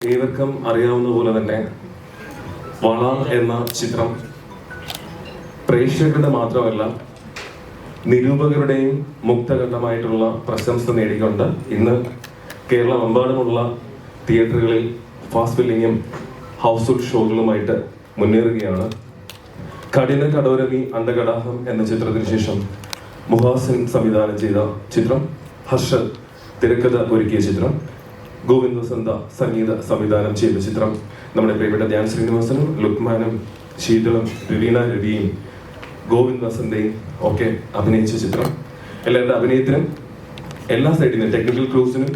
ഏവർക്കും അറിയാവുന്ന പോലെ തന്നെ വള എന്ന ചിത്രം പ്രേക്ഷകരുടെ മാത്രമല്ല നിരൂപകരുടെയും മുക്തകണ്ഠമായിട്ടുള്ള പ്രശംസ നേടിക്കൊണ്ട് ഇന്ന് കേരളമെമ്പാടുമുള്ള തിയേറ്ററുകളിൽ ഫാസ്റ്റ് ഫില്ലിങ്ങും ഹൗസ്ഫുൾ ഷോകളുമായിട്ട് മുന്നേറുകയാണ്. കഠിന കടോരമി അണ്ടകടാഹം എന്ന ചിത്രത്തിന് ശേഷം മുഹാസിൻ സംവിധാനം ചെയ്ത ചിത്രം, ഹർഷദ് തിരക്കഥ ഒരുക്കിയ ചിത്രം, ഗോവിന്ദ് വസന്ത സംഗീത സംവിധാനം ചെയ്ത ചിത്രം, നമ്മുടെ പ്രിയപ്പെട്ട ധ്യാൻ ശ്രീനിവാസനും ലുക്മാനും ശീതളും രവീണ രവിയും ഗോവിന്ദ് വസന്തയും ഒക്കെ അഭിനയിച്ച ചിത്രം. എല്ലാവരുടെ അഭിനയത്തിനും എല്ലാ സൈഡിൽ നിന്നും, ടെക്നിക്കൽ ക്രൂസിനും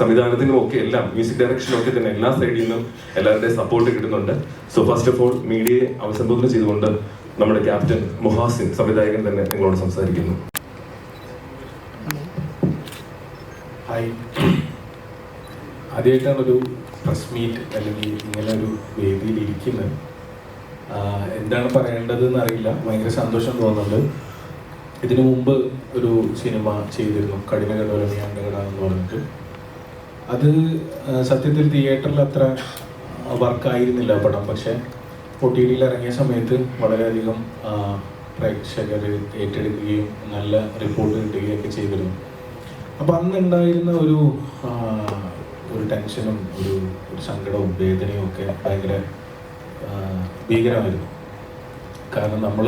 സംവിധാനത്തിനും ഒക്കെ എല്ലാം, മ്യൂസിക് ഡയറക്ഷനും ഒക്കെ തന്നെ എല്ലാ സൈഡിൽ നിന്നും എല്ലാവരുടെയും സപ്പോർട്ട് കിട്ടുന്നുണ്ട്. സോ ഫസ്റ്റ് ഓഫ് ഓൾ മീഡിയയെ അഭിസംബോധന ചെയ്തുകൊണ്ട് നമ്മുടെ ക്യാപ്റ്റൻ മുഹാസിൻ സംവിധായകൻ തന്നെ നിങ്ങളോട് സംസാരിക്കുന്നു. ഹായ്, ആദ്യമായിട്ടാണ് ഒരു പ്രസ് മീറ്റ് അല്ലെങ്കിൽ ഇങ്ങനെ ഒരു വേദിയിൽ ഇരിക്കുന്നത്. എന്താണ് പറയേണ്ടതെന്ന് അറിയില്ല. ഭയങ്കര സന്തോഷം തോന്നുന്നുണ്ട്. ഇതിനു മുമ്പ് ഒരു സിനിമ ചെയ്തിരുന്നു, കഠിന കടോരമി അണ്ടകട എന്ന് പറഞ്ഞിട്ട്. അത് സത്യത്തിൽ തിയേറ്ററിൽ അത്ര വർക്കായിരുന്നില്ല പടം. പക്ഷേ OTT ഇറങ്ങിയ സമയത്ത് വളരെയധികം പ്രേക്ഷകർ ഏറ്റെടുക്കുകയും നല്ല റിപ്പോർട്ട് കിട്ടുകയൊക്കെ ചെയ്തിരുന്നു. അപ്പോൾ അന്നുണ്ടായിരുന്ന ഒരു ടെൻഷനും ഒരു സങ്കടവും വേദനയും ഒക്കെ ഭയങ്കര ഭീകരമായിരുന്നു. കാരണം നമ്മൾ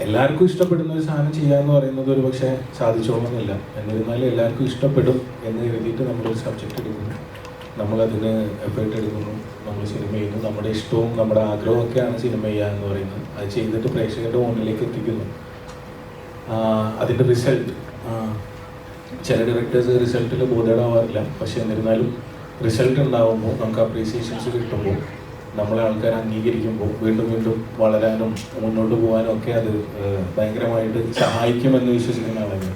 എല്ലാവർക്കും ഇഷ്ടപ്പെടുന്ന ഒരു സാധനം ചെയ്യാന്ന് പറയുന്നത് ഒരു പക്ഷേ സാധിച്ചോളണമെന്നില്ല. എന്നിരുന്നാലും എല്ലാവർക്കും ഇഷ്ടപ്പെടും എന്ന് കരുതിയിട്ട് നമ്മളൊരു സബ്ജക്റ്റ് എടുക്കുന്നു, നമ്മളതിന് എഫേർട്ട് എടുക്കുന്നു, നമ്മൾ സിനിമ ചെയ്യുന്നു. നമ്മുടെ ഇഷ്ടവും നമ്മുടെ ആഗ്രഹവും ഒക്കെയാണ് സിനിമ ചെയ്യുക എന്ന് പറയുന്നത്. അത് ചെയ്തിട്ട് പ്രേക്ഷകരുടെ മുന്നിലേക്ക് എത്തിക്കുന്നു. അതിൻ്റെ റിസൾട്ട്, ചില ഡയറക്ടേഴ്സ് റിസൾട്ടിൽ ബോധേടാവാറില്ല. പക്ഷേ എന്നിരുന്നാലും റിസൾട്ട് ഉണ്ടാകുമ്പോൾ, നമുക്ക് അപ്രീസിയേഷൻസ് കിട്ടുമ്പോൾ, നമ്മളെ ആൾക്കാർ അംഗീകരിക്കുമ്പോൾ വീണ്ടും വീണ്ടും വളരാനും മുന്നോട്ട് പോകാനും ഒക്കെ അത് ഭയങ്കരമായിട്ട് സഹായിക്കുമെന്ന് വിശ്വസിക്കുന്ന ആളാണ്.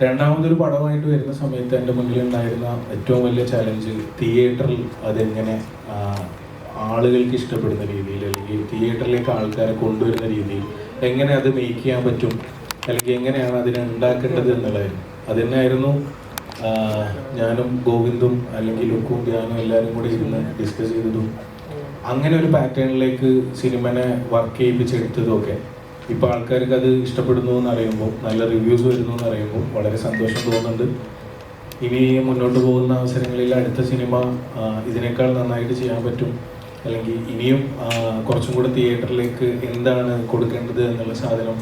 രണ്ടാമതൊരു പടമായിട്ട് വരുന്ന സമയത്ത് എൻ്റെ മുന്നിൽ ഉണ്ടായിരുന്ന ഏറ്റവും വലിയ ചലഞ്ച് തിയേറ്ററിൽ അതെങ്ങനെ ആളുകൾക്ക് ഇഷ്ടപ്പെടുന്ന രീതിയിൽ, അല്ലെങ്കിൽ തിയേറ്ററിലേക്ക് ആൾക്കാരെ കൊണ്ടുവരുന്ന രീതിയിൽ എങ്ങനെ അത് മേക്ക് ചെയ്യാൻ പറ്റും, അല്ലെങ്കിൽ എങ്ങനെയാണ് അതിനെ ഉണ്ടാക്കേണ്ടത് എന്നുള്ളതായിരുന്നു. അത് തന്നെയായിരുന്നു ഞാനും ഗോവിന്ദും അല്ലെങ്കിൽ ലുക്കും ധ്യാനും എല്ലാവരും കൂടി ഇരുന്ന് ഡിസ്കസ് ചെയ്തതും. അങ്ങനെ ഒരു പാറ്റേണിലേക്ക് സിനിമനെ വർക്ക് ചെയ്യിപ്പിച്ചെടുത്തതും ഒക്കെ ഇപ്പോൾ ആൾക്കാർക്ക് അത് ഇഷ്ടപ്പെടുന്നു എന്നറിയുമ്പോൾ, നല്ല റിവ്യൂസ് വരുന്നു എന്നറിയുമ്പോൾ വളരെ സന്തോഷം തോന്നുന്നുണ്ട്. ഇനി മുന്നോട്ട് പോകുന്ന അവസരങ്ങളിൽ അടുത്ത സിനിമ ഇതിനേക്കാൾ നന്നായിട്ട് ചെയ്യാൻ പറ്റും, അല്ലെങ്കിൽ ഇനിയും കുറച്ചും കൂടെ തിയേറ്ററിലേക്ക് എന്താണ് കൊടുക്കേണ്ടത് എന്നുള്ള സാധനം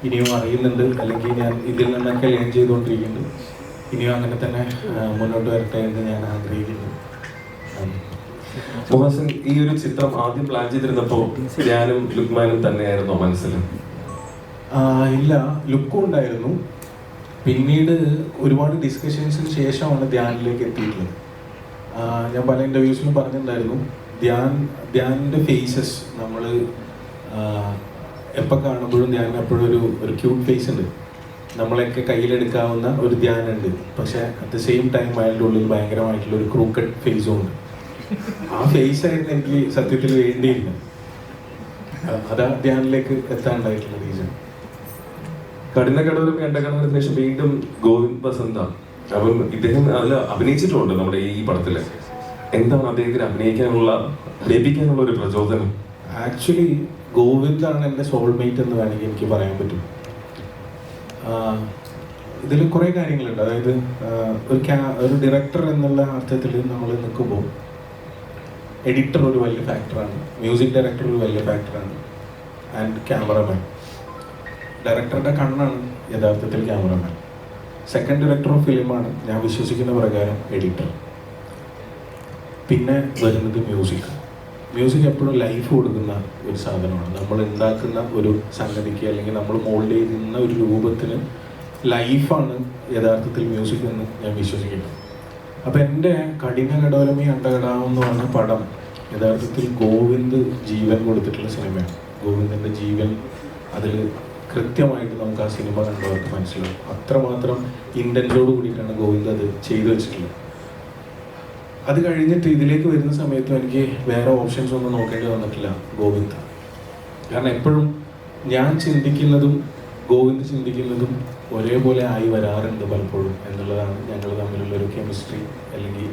ഇനിയും അറിയുന്നുണ്ട്, അല്ലെങ്കിൽ ഞാൻ ഇതിൽ നിന്നൊക്കെ ലേൺ ചെയ്തുകൊണ്ടിരിക്കുന്നുണ്ട്. ഇനിയും അങ്ങനെ തന്നെ മുന്നോട്ട് വരട്ടെ എന്ന് ഞാൻ ആഗ്രഹിക്കുന്നു. മുഹാസിൻ, ഈ ഒരു ചിത്രം ആദ്യം പ്ലാൻ ചെയ്തിരുന്നപ്പോൾ ഞാനും ലുക്മാനും തന്നെയായിരുന്നോ മനസ്സിൽ? ഇല്ല, ലുക്കും ഉണ്ടായിരുന്നു. പിന്നീട് ഒരുപാട് ഡിസ്കഷൻസിന് ശേഷമാണ് ധ്യാനിലേക്ക് എത്തിയിട്ടുള്ളത്. ഞാൻ പല ഇൻ്റർവ്യൂസിലും പറഞ്ഞിട്ടുണ്ടായിരുന്നു, ധ്യാനിൻ്റെ ഫേസസ് നമ്മൾ എപ്പോൾ കാണുമ്പോഴും ധ്യാൻ എപ്പോഴും ഒരു ക്യൂട്ട് ഫേസ് ഉണ്ട്, നമ്മളെയൊക്കെ കയ്യിലെടുക്കാവുന്ന ഒരു ധ്യാനുണ്ട്. പക്ഷേ അറ്റ് ദ സെയിം ടൈം അയാളുടെ ഉള്ളിൽ ഭയങ്കരമായിട്ടുള്ള ഒരു ക്രൂക്കഡ് ഫേസും ഉണ്ട്. ആ ഫേസ് ആയിരുന്നു എനിക്ക് സത്യത്തിൽ വേണ്ടിയില്ല. അതാ ധ്യാനിലേക്ക് എത്താനുണ്ടായിട്ടുള്ള റീസൺ. കഠിന കടോരമി അണ്ടകടത്തിന് ശേഷം വീണ്ടും ഗോവിന്ദ് വസന്ത, അപ്പം ഇദ്ദേഹം അതിൽ അഭിനയിച്ചിട്ടുണ്ട് നമ്മുടെ ഈ പടത്തില്. എന്താണ് അദ്ദേഹത്തിന് അഭിനയിക്കാനുള്ള ഒരു പ്രചോദനം? ആക്ച്വലി ഗോവിന്ദാണ് എൻ്റെ സോൾമേറ്റ് എന്ന് വേണമെങ്കിൽ എനിക്ക് പറയാൻ പറ്റും. ഇതിൽ കുറേ കാര്യങ്ങളുണ്ട്. അതായത് ഒരു ഡയറക്ടർ എന്നുള്ള അർത്ഥത്തിൽ നമ്മൾ നിൽക്കുമ്പോൾ എഡിറ്റർ ഒരു വലിയ ഫാക്ടറാണ്, മ്യൂസിക് ഡയറക്ടർ ഒരു വലിയ ഫാക്ടറാണ്, ആൻഡ് ക്യാമറമാൻ. ഡയറക്ടറുടെ കണ്ണാണ് യഥാർത്ഥത്തിൽ ക്യാമറമാൻ. സെക്കൻഡ് ഡയറക്ടർ ഓഫ് ഫിലിമാണ് ഞാൻ വിശ്വസിക്കുന്ന പ്രകാരം എഡിറ്റർ. പിന്നെ വരുന്നത് മ്യൂസിക് എപ്പോഴും ലൈഫ് കൊടുക്കുന്ന ഒരു സാധനമാണ്. നമ്മൾ ഉണ്ടാക്കുന്ന ഒരു സംഗതിക്ക്, അല്ലെങ്കിൽ നമ്മൾ മോൾഡ് ചെയ്യുന്ന ഒരു രൂപത്തിന് ലൈഫാണ് യഥാർത്ഥത്തിൽ മ്യൂസിക് എന്ന് ഞാൻ വിശ്വസിക്കുന്നു. അപ്പം എൻ്റെ കഠിന കടോരമി അണ്ടകടാഹം എന്ന് പറഞ്ഞ പടം യഥാർത്ഥത്തിൽ ഗോവിന്ദ് ജീവൻ കൊടുത്തിട്ടുള്ള സിനിമയാണ്. ഗോവിന്ദിൻ്റെ ജീവൻ അതിൽ കൃത്യമായിട്ട് നമുക്ക് ആ സിനിമ കണ്ടവർക്ക് മനസ്സിലാവും. അത്രമാത്രം ഇൻറ്റൻറ്റോട് കൂടിയിട്ടാണ് ഗോവിന്ദ് അത് ചെയ്തു വെച്ചിട്ടുള്ളത്. അത് കഴിഞ്ഞിട്ട് ഇതിലേക്ക് വരുന്ന സമയത്തും എനിക്ക് വേറെ ഓപ്ഷൻസ് ഒന്നും നോക്കേണ്ടി വന്നിട്ടില്ല ഗോവിന്ദ്. കാരണം എപ്പോഴും ഞാൻ ചിന്തിക്കുന്നതും ഗോവിന്ദ് ചിന്തിക്കുന്നതും ഒരേപോലെ ആയി വരാറുണ്ട് പലപ്പോഴും എന്നുള്ളതാണ് ഞങ്ങൾ തമ്മിലുള്ള ഒരു കെമിസ്ട്രി, അല്ലെങ്കിൽ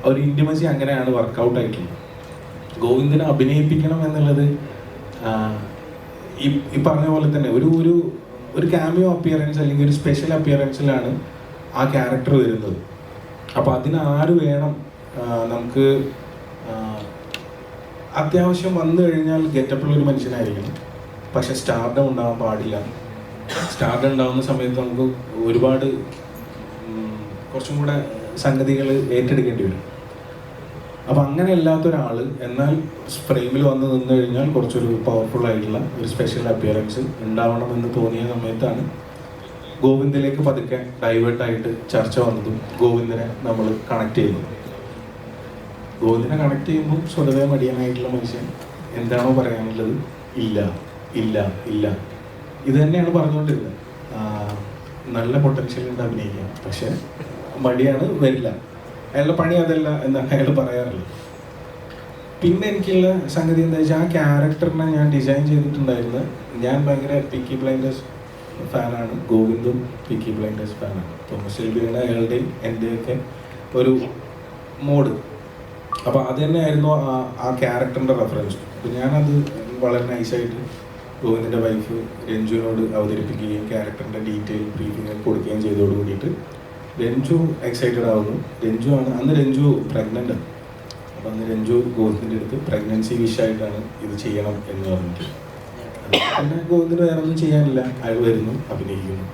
ഒരു ഇൻറ്റിമസി അങ്ങനെയാണ് വർക്കൗട്ട് ആയിട്ടുള്ളത്. ഗോവിന്ദനെ അഭിനയിപ്പിക്കണം എന്നുള്ളത് ഈ പറഞ്ഞ പോലെ തന്നെ ഒരു ക്യാമിയോ അപ്പിയറൻസ് അല്ലെങ്കിൽ ഒരു സ്പെഷ്യൽ അപ്പിയറൻസിലാണ് ആ ക്യാരക്ടർ വരുന്നത്. അപ്പോൾ അതിന് ആര് വേണം? നമുക്ക് അത്യാവശ്യം വന്നു കഴിഞ്ഞാൽ ഗെറ്റപ്പുള്ളൊരു മനുഷ്യനായിരിക്കണം, പക്ഷെ സ്റ്റാർഡം ഉണ്ടാവാൻ പാടില്ല. സ്റ്റാർഡം ഉണ്ടാകുന്ന സമയത്ത് നമുക്ക് ഒരുപാട് കുറച്ചും കൂടെ സംഗതികൾ ഏറ്റെടുക്കേണ്ടി വരും. അപ്പം അങ്ങനെ അല്ലാത്ത ഒരാൾ എന്നാൽ ഫ്രെയിമിൽ വന്ന് നിന്ന് കഴിഞ്ഞാൽ കുറച്ചൊരു പവർഫുൾ ആയിട്ടുള്ള ഒരു സ്പെഷ്യൽ അപ്പിയറൻസ് ഉണ്ടാവണമെന്ന് തോന്നിയ സമയത്താണ് ഗോവിന്ദിലേക്ക് പതുക്കെ ഡൈവേർട്ടായിട്ട് ചർച്ച വന്നതും ഗോവിന്ദനെ നമ്മൾ കണക്ട് ചെയ്യുന്നത്. ഗോവിന്ദനെ കണക്ട് ചെയ്യുമ്പോൾ സ്വതവേ മടിയനായിട്ടുള്ള മനുഷ്യൻ എന്താണോ പറയാനുള്ളത്, ഇല്ല ഇല്ല ഇല്ല, ഇത് തന്നെയാണ് പറഞ്ഞുകൊണ്ടിരുന്നത്. നല്ല പൊട്ടൻഷ്യൽ ഉണ്ട് അഭിനയിക്കാൻ, പക്ഷെ മടിയാണ്, വരില്ല, അയാളുടെ പണി അതല്ല എന്നാണ് അയാൾ പറയാറുള്ളത്. പിന്നെ എനിക്കുള്ള സംഗതി എന്താ വെച്ചാൽ ആ ക്യാരക്ടറിനെ ഞാൻ ഡിസൈൻ ചെയ്തിട്ടുണ്ടായിരുന്നത്, ഞാൻ ഭയങ്കര പീക്കി ബ്ലൈൻഡേഴ്സ് ഫാനാണ്, ഗോവിന്ദും പീക്കി ബ്ലൈൻഡേഴ്സ് ഫാനാണ്. തോമസ് ഷെൽബിയുടെ അയാളുടെയും എൻ്റെയൊക്കെ ഒരു മോഡ്. അപ്പോൾ അത് തന്നെയായിരുന്നു ആ ക്യാരക്ടറിൻ്റെ റെഫറൻസ്. അപ്പോൾ ഞാനത് വളരെ നൈസായിട്ട് ഗോവിന്ദൻ്റെ വൈഫ് രഞ്ജുവിനോട് അവതരിപ്പിക്കുകയും ക്യാരക്ടറിൻ്റെ ഡീറ്റെയിൽ ബ്രീഫിങ് കൊടുക്കുകയും ചെയ്തതോട് കൂടിയിട്ട് രഞ്ജു എക്സൈറ്റഡ് ആവുന്നു. അന്ന് രഞ്ജു പ്രഗ്നൻ്റ് ആണ്. അപ്പോൾ അന്ന് രഞ്ജു ഗോവിന്ദൻ്റെ അടുത്ത് പ്രഗ്നൻസി വിഷയമായിട്ടാണ് ഇത് ചെയ്യണം എന്ന് പറഞ്ഞിട്ട്, പിന്നെ ഗോവിന്ദന് വേറെ ഒന്നും ചെയ്യാനില്ല, അയാൾ വരുന്നു, അഭിനയിക്കുന്നു.